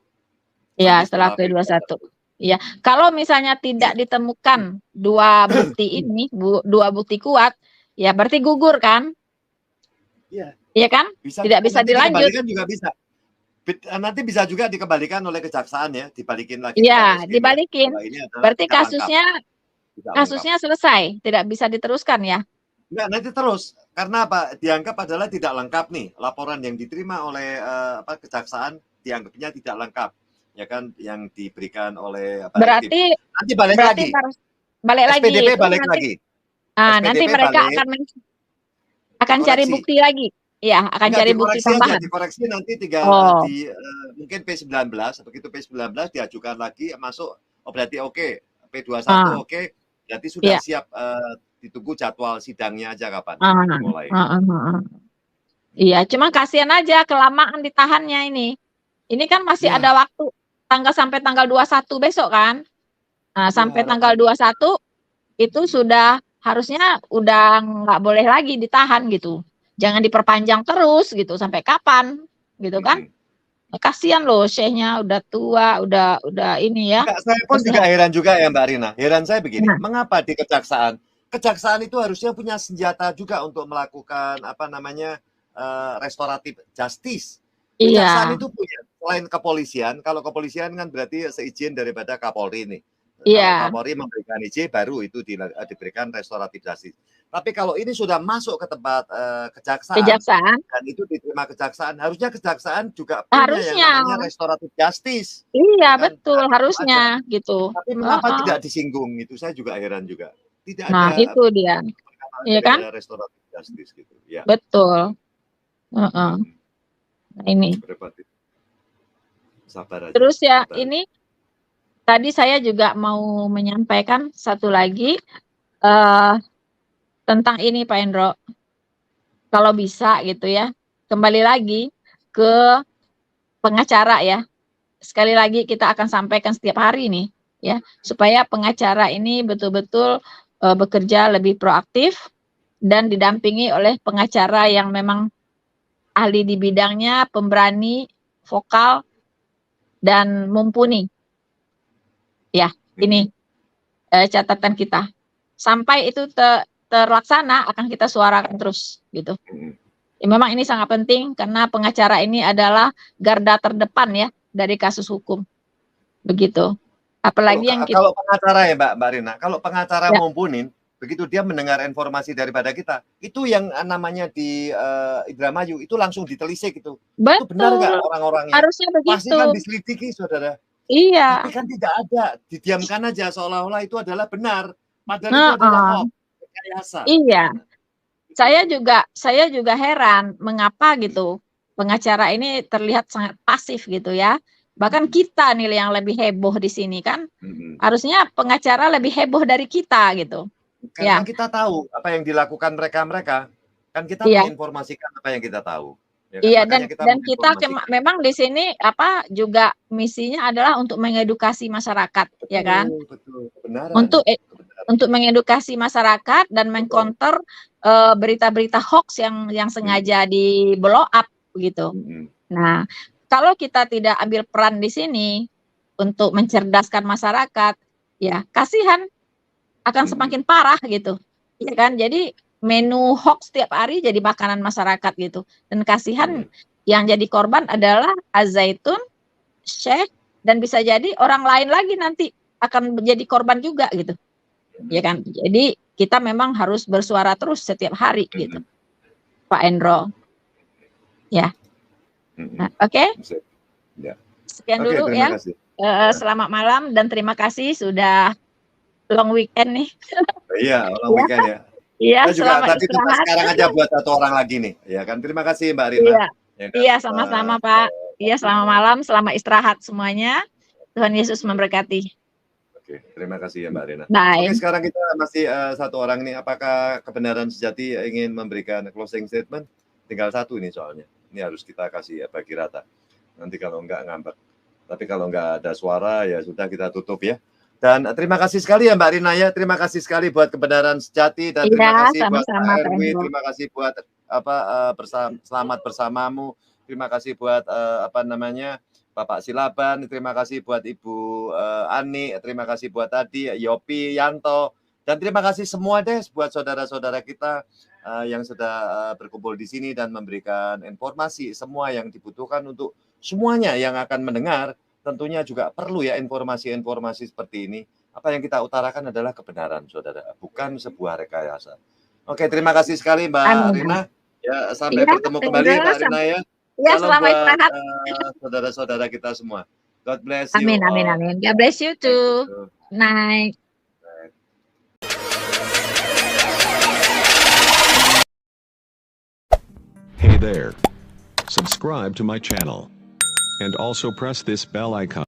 Iya, setelah P21. Iya, kalau misalnya tidak ditemukan 2 bukti ini, 2 bukti kuat, ya berarti gugur kan? Iya. Iya kan? Tidak bisa dilanjut. Juga bisa. Nanti bisa juga dikembalikan oleh kejaksaan ya, dibalikin lagi. Iya, dibalikin. Berarti kasusnya selesai, tidak bisa diteruskan ya? Enggak, nanti terus. Karena apa? Dianggap adalah tidak lengkap nih. Laporan yang diterima oleh kejaksaan dianggapnya tidak lengkap. Ya kan, yang diberikan oleh berarti nanti balik lagi. SPDP balik lagi. Nanti mereka akan cari bukti lagi. Ya, akan cari bukti tambahan. Dikoreksi nanti mungkin P19, begitu P19 diajukan lagi masuk, berarti P21 berarti sudah siap, ditunggu jadwal sidangnya aja kapan mulai. Iya, cuma kasihan aja kelamaan ditahannya ini. Ini kan masih ada waktu sampai tanggal 21 besok kan. Nah, sampai tanggal 21 itu sudah harusnya udah nggak boleh lagi ditahan gitu. Jangan diperpanjang terus gitu, sampai kapan gitu kan? Kasihan loh syekhnya udah tua, udah ini ya. Enggak, saya pun juga heran juga ya Mbak Rina. Heran saya begini, mengapa di kejaksaan itu harusnya punya senjata juga untuk melakukan apa namanya restoratif justice. Kejaksaan itu punya, selain kepolisian, kalau kepolisian kan berarti seizin daripada Kapolri nih. Kalau Kapolri memberikan izin, baru itu diberikan restoratif justice. Tapi kalau ini sudah masuk ke tempat kejaksaan dan itu diterima kejaksaan, harusnya kejaksaan juga punya yang namanya restoratif justice. Iya, kan? betul, harusnya gitu. Tapi mengapa tidak disinggung? Itu saya juga heran juga. Tidak Nah, ada. itu dia. Iya kan? Restoratif justice gitu. Ya. Betul. Nah, ini. Sabar aja. Terus ya, sabar. ini tadi saya juga mau menyampaikan satu lagi tentang ini Pak Hendro. Kalau bisa gitu ya, kembali lagi ke pengacara ya. Sekali lagi kita akan sampaikan setiap hari nih ya, supaya pengacara ini betul-betul bekerja lebih proaktif dan didampingi oleh pengacara yang memang ahli di bidangnya, pemberani, vokal, dan mumpuni. Ya, ini catatan kita. Sampai itu terlaksana akan kita suarakan terus gitu. Ya, memang ini sangat penting karena pengacara ini adalah garda terdepan ya dari kasus hukum. Begitu. Apalagi yang kalau pengacara ya Mbak Rina, kalau pengacara mumpunin, begitu dia mendengar informasi daripada kita, itu yang namanya di Indramayu itu langsung ditelisik itu. Betul. Itu benar nggak orang-orangnya? Harusnya begitu. Pasti kan diselidiki, saudara. Iya. Tapi kan tidak ada, didiamkan aja seolah-olah itu adalah benar. Padahal itu adalah hoax, rekayasa. Iya. Saya juga heran mengapa gitu pengacara ini terlihat sangat pasif gitu ya. Bahkan kita nih yang lebih heboh di sini kan. Harusnya pengacara lebih heboh dari kita gitu. Karena kita tahu apa yang dilakukan mereka. Kan kita menginformasikan apa yang kita tahu. Ya kan? Iya, dan kita memang di sini juga misinya adalah untuk mengedukasi masyarakat, betul, ya kan? Betul, kebenaran. Untuk mengedukasi masyarakat dan mengcounter berita-berita hoax yang sengaja di blow up begitu. Nah, kalau kita tidak ambil peran di sini untuk mencerdaskan masyarakat, ya kasihan akan semakin parah gitu, ya kan? Jadi menu hoax setiap hari jadi makanan masyarakat gitu, dan kasihan yang jadi korban adalah Al-Zaitun, Syekh, dan bisa jadi orang lain lagi nanti akan menjadi korban juga gitu, ya kan? Jadi kita memang harus bersuara terus setiap hari gitu, Pak Endro, ya. Nah, oke. Sekian dulu ya. Selamat malam dan terima kasih sudah long weekend nih. Iya, long weekend ya. Iya, juga tadi kita sekarang aja buat satu orang lagi nih, ya kan? Terima kasih Mbak Rina. Iya, iya sama-sama Pak. Iya, selamat malam, selamat istirahat semuanya. Tuhan Yesus memberkati. Oke, terima kasih ya Mbak Rina. Bye. Oke, sekarang kita masih satu orang nih. Apakah Kebenaran Sejati ingin memberikan closing statement? Tinggal satu ini soalnya. Ini harus kita kasih bagi rata. Nanti kalau enggak ngambek. Tapi kalau enggak ada suara ya sudah kita tutup ya. Dan terima kasih sekali ya Mbak Rina ya. Terima kasih sekali buat Kebenaran Sejati dan terima kasih buat Erwin, terima kasih buat selamat bersamamu. Terima kasih buat Bapak Silaban, terima kasih buat Ibu Ani, terima kasih buat tadi Yopi, Yanto, dan terima kasih semua deh buat saudara-saudara kita yang sudah berkumpul di sini dan memberikan informasi semua yang dibutuhkan untuk semuanya yang akan mendengar. Tentunya juga perlu ya informasi-informasi seperti ini. Apa yang kita utarakan adalah kebenaran, saudara, bukan sebuah rekayasa. Oke, terima kasih sekali Mbak Rina. Ya, sampai bertemu kembali Mbak Rina ya. Ya, selamat istirahat. Saudara-saudara kita semua. God bless you. Amin, amin, amin. God bless you too. Night. Hey there. Subscribe to my channel. And also press this bell icon.